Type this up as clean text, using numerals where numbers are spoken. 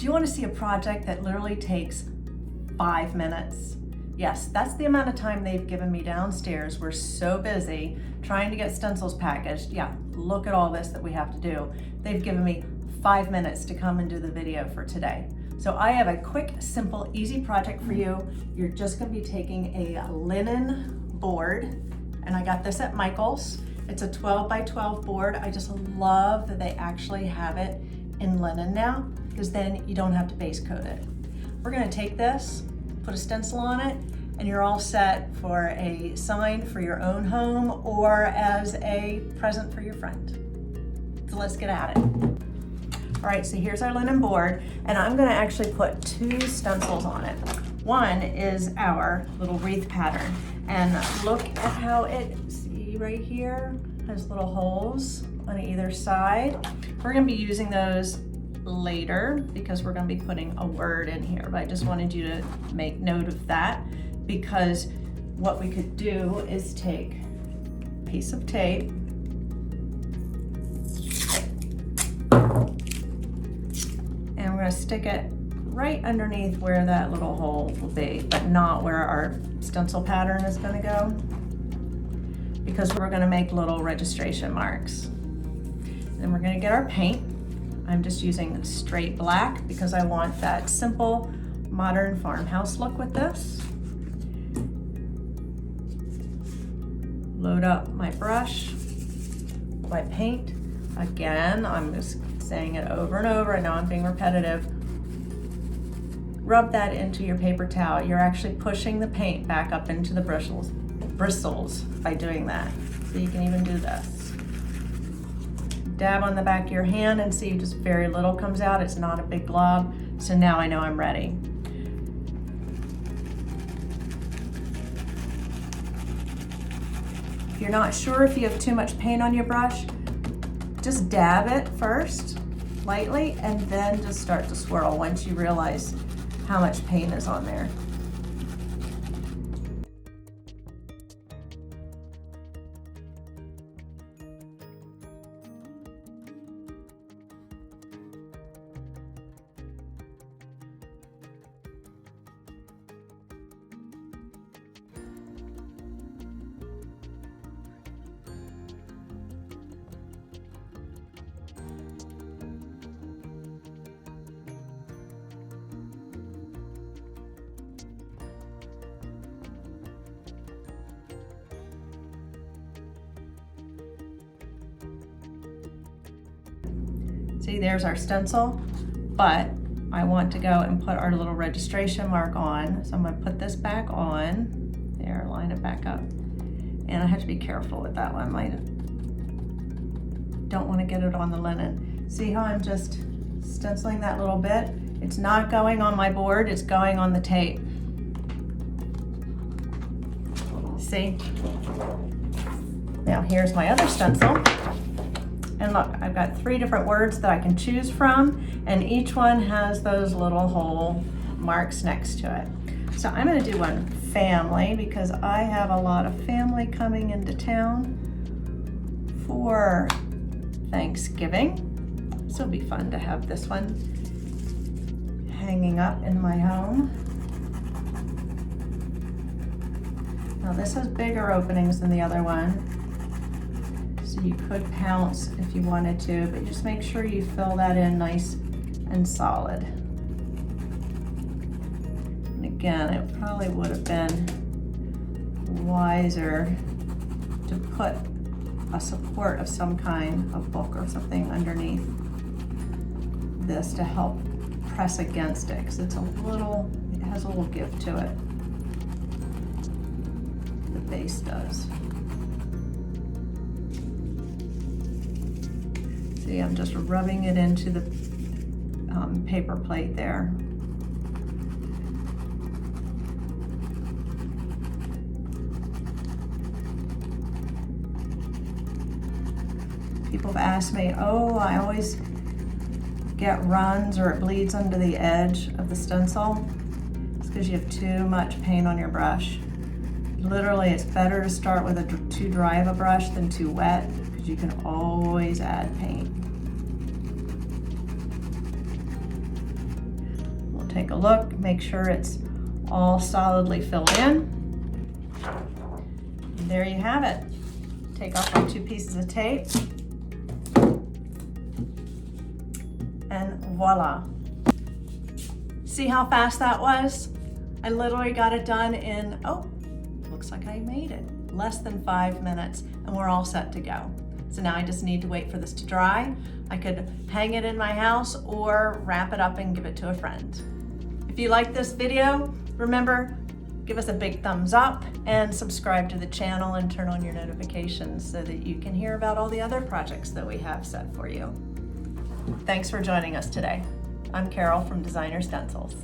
Do you want to see a project that literally takes 5 minutes? Yes, that's the amount of time they've given me downstairs. We're so busy trying to get stencils packaged. Yeah, look at all this that we have to do. They've given me 5 minutes to come and do the video for today. So I have a quick, simple, easy project for you. You're just gonna be taking a linen board, and I got this at Michael's. It's a 12 by 12 board. I just love that they actually have it in linen now, because then you don't have to base coat it. We're gonna take this, put a stencil on it, and you're all set for a sign for your own home or as a present for your friend. So let's get at it. All right, so here's our linen board, and I'm gonna actually put 2 stencils on it. One is our little wreath pattern, and look at how it, see right here, has little holes on either side. We're gonna be using those later because we're gonna be putting a word in here, but I just wanted you to make note of that, because what we could do is take a piece of tape and we're gonna stick it right underneath where that little hole will be, but not where our stencil pattern is gonna go, because we're gonna make little registration marks. Then we're gonna get our paint. I'm just using straight black because I want that simple modern farmhouse look with this. Load up my brush, my paint. Again, I'm just saying it over and over. I know I'm being repetitive. Rub that into your paper towel. You're actually pushing the paint back up into the bristles by doing that. So you can even do this. Dab on the back of your hand and see just very little comes out. It's not a big glob. So now I know I'm ready. If you're not sure if you have too much paint on your brush, just dab it first, lightly, and then just start to swirl once you realize how much paint is on there. See, there's our stencil, but I want to go and put our little registration mark on. So I'm gonna put this back on. There, line it back up. And I have to be careful with that one. I don't wanna get it on the linen. See how I'm just stenciling that little bit? It's not going on my board, it's going on the tape. See? Now here's my other stencil. And look, I've got 3 different words that I can choose from, and each one has those little hole marks next to it. So I'm gonna do one family, because I have a lot of family coming into town for Thanksgiving. So it'll be fun to have this one hanging up in my home. Now this has bigger openings than the other one. So you could pounce if you wanted to, but just make sure you fill that in nice and solid. And again, it probably would have been wiser to put a support of some kind, a book or something underneath this to help press against it, because it's a little, it has a little give to it. The base does. See, I'm just rubbing it into the paper plate there. People have asked me, oh, I always get runs or it bleeds under the edge of the stencil. It's because you have too much paint on your brush. Literally, it's better to start with too dry of a brush than too wet, because you can always add paint. take a look, make sure it's all solidly filled in. And there you have it. Take off our 2 pieces of tape. And voila. See how fast that was? I literally got it done in, oh, looks like I made it. Less than 5 minutes, and we're all set to go. So now I just need to wait for this to dry. I could hang it in my house or wrap it up and give it to a friend. If you like this video, remember, give us a big thumbs up and subscribe to the channel and turn on your notifications so that you can hear about all the other projects that we have set for you. Thanks for joining us today. I'm Carol from Designer Stencils.